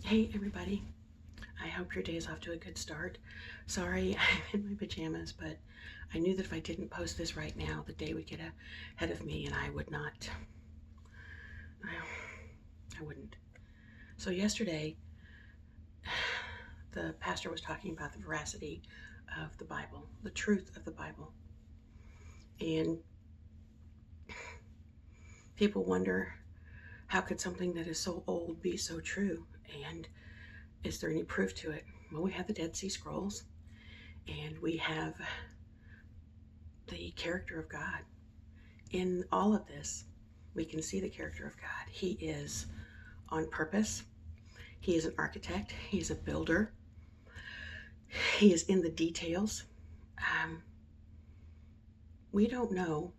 Hey everybody, I hope your day is off to a good start. Sorry, I'm in my pajamas, but I knew that if I didn't post this right now, the day would get ahead of me and I would not, I wouldn't. So yesterday, the pastor was talking about the veracity of the Bible, the truth of the Bible. And people wonder, how could something that is so old be so true? And is there any proof to it? Well, we have the Dead Sea Scrolls, and we have the character of God. In all of this, we can see the character of God. He is on purpose. He is an architect. He is a builder. He is in the details. We don't know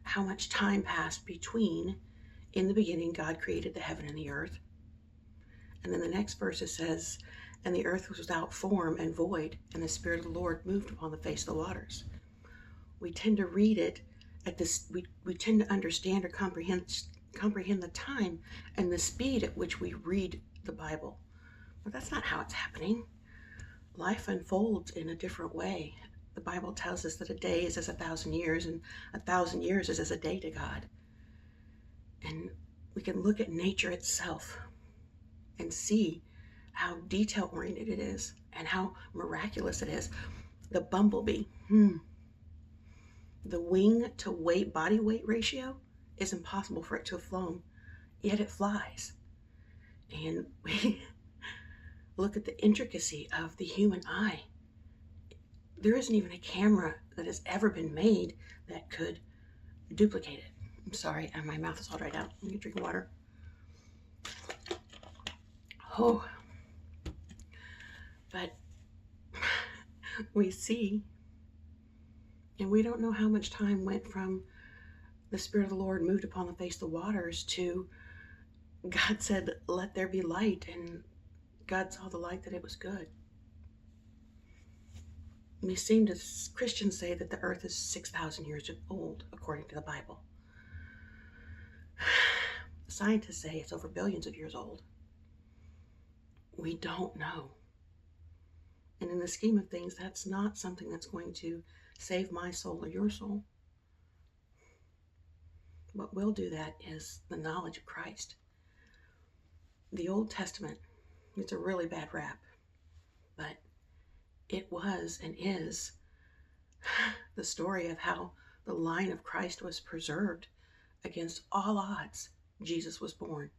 how much time passed between, in the beginning, God created the heaven and the earth. And then the next verse it says, and the earth was without form and void, and the Spirit of the Lord moved upon the face of the waters. We tend to read it at this, we tend to understand or comprehend the time and the speed at which we read the Bible. But that's not how it's happening. Life unfolds in a different way. The Bible tells us that a day is as 1,000 years, and 1,000 years is as a day to God. And we can look at nature itself and see how detail-oriented it is and how miraculous it is. The bumblebee, the wing to weight, body weight ratio is impossible for it to have flown, yet it flies. And we look at the intricacy of the human eye. There isn't even a camera that has ever been made that could duplicate it. I'm sorry, and my mouth is all dried out. Let me drink water. Oh, but we see, and we don't know how much time went from the Spirit of the Lord moved upon the face of the waters to God said, let there be light, and God saw the light that it was good. We seem to, Christians say that the earth is 6,000 years old, according to the Bible. Scientists say it's over billions of years old. We don't know. And in the scheme of things, that's not something that's going to save my soul or your soul. What will do that is the knowledge of Christ. The Old Testament, it's a really bad rap, but it was and is the story of how the line of Christ was preserved against all odds. Jesus was born.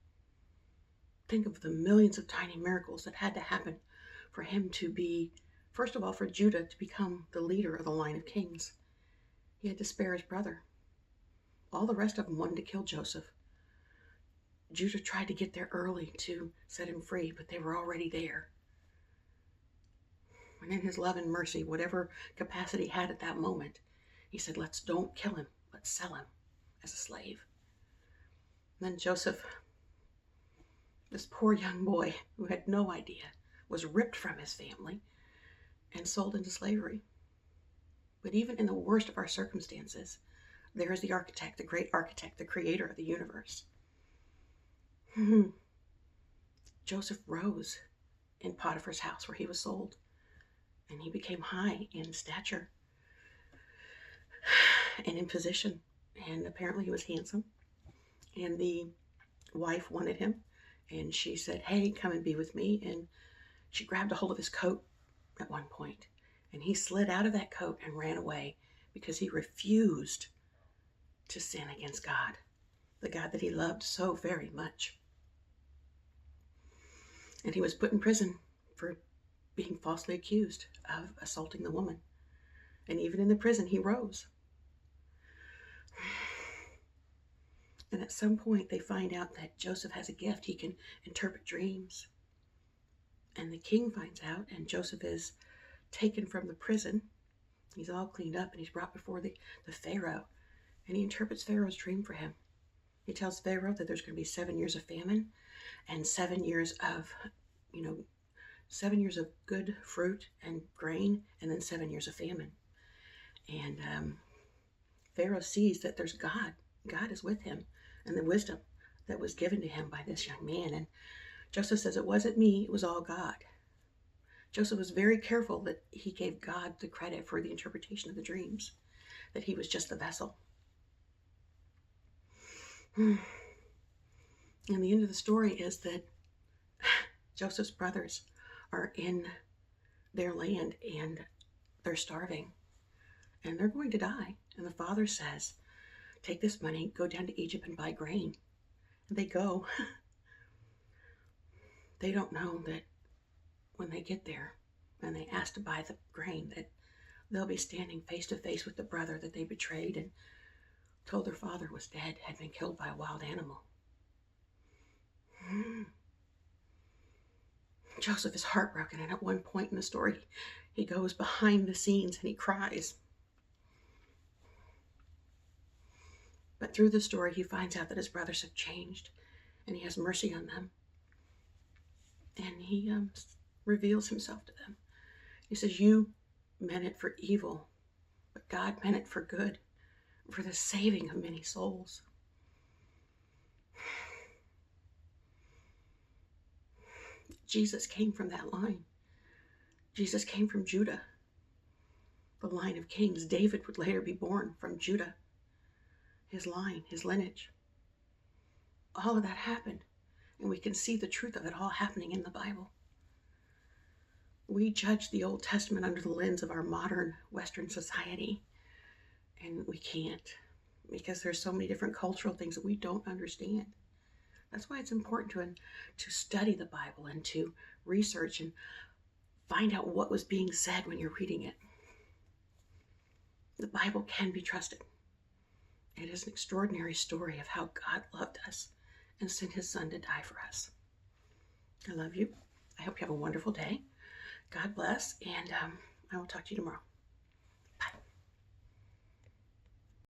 Think of the millions of tiny miracles that had to happen for him to be, first of all, for Judah to become the leader of the line of kings. He had to spare his brother. All the rest of them wanted to kill Joseph. Judah tried to get there early to set him free, but they were already there. And in his love and mercy, whatever capacity he had at that moment, he said, don't kill him. Let's sell him as a slave. And then Joseph, this poor young boy who had no idea, was ripped from his family and sold into slavery. But even in the worst of our circumstances, there is the architect, the great architect, the creator of the universe. Joseph rose in Potiphar's house where he was sold, and he became high in stature and in position, and apparently he was handsome, and the wife wanted him, and she said, hey, come and be with me, and she grabbed a hold of his coat at one point, and he slid out of that coat and ran away because he refused to sin against God, the God that he loved so very much. And he was put in prison for being falsely accused of assaulting the woman. And even in the prison, he rose. And at some point, they find out that Joseph has a gift. He can interpret dreams. And the king finds out, and Joseph is taken from the prison. He's all cleaned up, and he's brought before the Pharaoh. And he interprets Pharaoh's dream for him. He tells Pharaoh that there's going to be 7 years of famine and 7 years of, 7 years of good fruit and grain, and then 7 years of famine. And Pharaoh sees that there's God. God is with him, and the wisdom that was given to him by this young man. And Joseph says, it wasn't me, it was all God. Joseph was very careful that he gave God the credit for the interpretation of the dreams, that he was just the vessel. And the end of the story is that Joseph's brothers are in their land and they're starving and they're going to die. And the father says, take this money, go down to Egypt and buy grain. And they go. They don't know that when they get there and they ask to buy the grain, that they'll be standing face to face with the brother that they betrayed and told their father was dead, had been killed by a wild animal. Joseph is heartbroken, and at one point in the story, he goes behind the scenes and he cries. But through the story, he finds out that his brothers have changed, and he has mercy on them. And he reveals himself to them. He says, you meant it for evil, but God meant it for good, for the saving of many souls. Jesus came from that line. Jesus came from Judah, the line of kings. David would later be born from Judah, his line, his lineage. All of that happened, and we can see the truth of it all happening in the Bible. We judge the Old Testament under the lens of our modern Western society, and we can't, because there's so many different cultural things that we don't understand. That's why it's important to study the Bible and to research and find out what was being said when you're reading it. The Bible can be trusted. It is an extraordinary story of how God loved us and sent his son to die for us. I love you. I hope you have a wonderful day. God bless, and I will talk to you tomorrow.